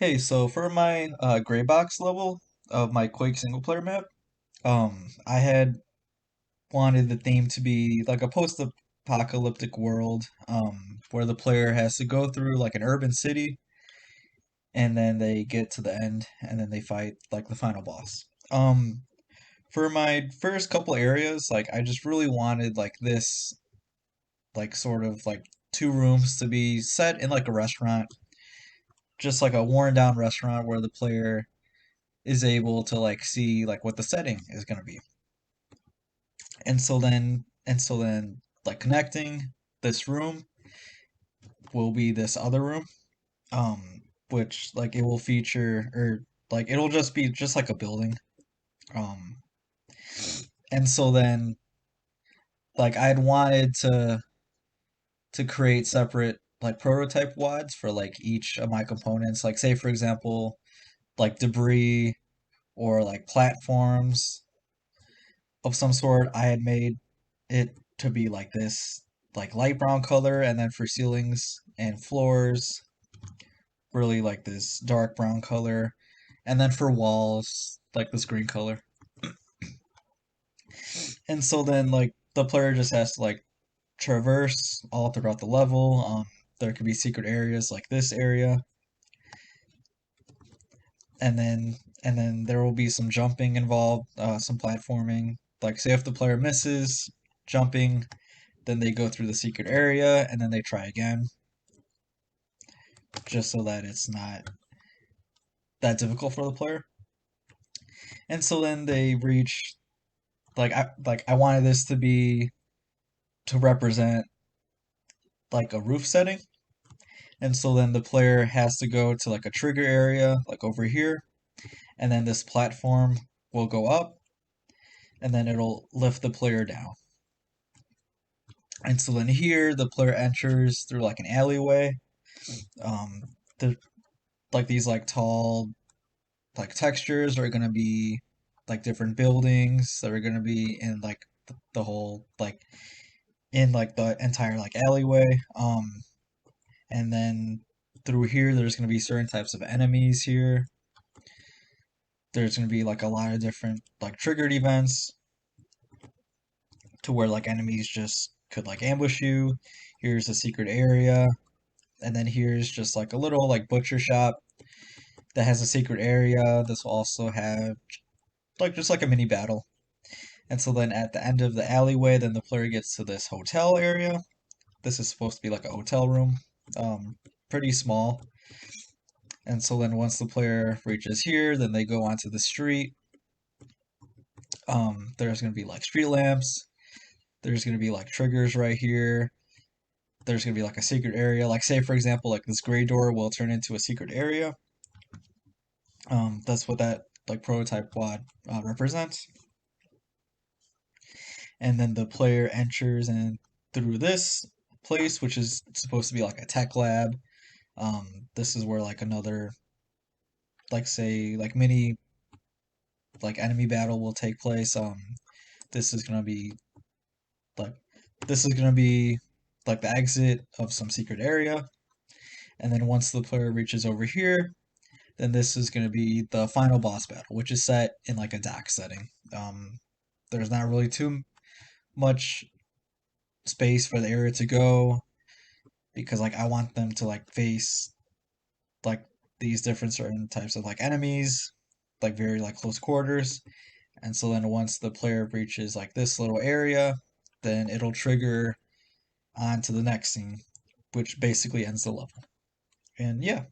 Hey, so for my Greybox level of my Quake Single Player map, I had wanted the theme to be like a post-apocalyptic world, where the player has to go through like an urban city, and then they get to the end, and then they fight like the final boss. For my first couple areas, like I just really wanted like this, like sort of like two rooms to be set in like a restaurant, just like a worn down restaurant where the player is able to like see like what the setting is going to be. And so then like connecting this room will be this other room, which like it will feature, or like it'll just be just like a building. Um and so then like I'd wanted to create separate like prototype WODs for like each of my components. Like say for example, like debris or like platforms of some sort. I had made it to be like this, like light brown color, and then for ceilings and floors, really like this dark brown color, and then for walls, like this green color. And so then like the player just has to like traverse all throughout the level. There could be secret areas like this area, and then there will be some jumping involved, some platforming. Like say if the player misses jumping, then they go through the secret area and then they try again, just so that it's not that difficult for the player. And so then they reach, like I wanted this to be to represent like a roof setting. And so then the player has to go to like a trigger area like over here, and then this platform will go up, and then it'll lift the player down. And so then here the player enters through like an alleyway. Um the like these like tall like textures are gonna be like different buildings that are gonna be in like the whole like in like the entire like alleyway. And then through here there's gonna be certain types of enemies here. There's gonna be like a lot of different like triggered events to where like enemies just could like ambush you. Here's a secret area, and then here's just like a little like butcher shop that has a secret area. This will also have like just like a mini battle. And so then at the end of the alleyway, then the player gets to this hotel area. This is supposed to be like a hotel room, um, pretty small. And so then once the player reaches here, then they go onto the street. There's gonna be like street lamps. There's gonna be like triggers right here. There's gonna be like a secret area. Like say for example, like this gray door will turn into a secret area. That's what that like prototype quad represents. And then the player enters and through this place, which is supposed to be like a tech lab. This is where like another, like say like mini like enemy battle will take place. This is gonna be like this is gonna be like the exit of some secret area, and then once the player reaches over here, then this is gonna be the final boss battle, which is set in like a dock setting. There's not really too much space for the area to go because like I want them to like face like these different certain types of like enemies, like very like close quarters. And so then once the player reaches like this little area, then it'll trigger on to the next scene, which basically ends the level. And yeah,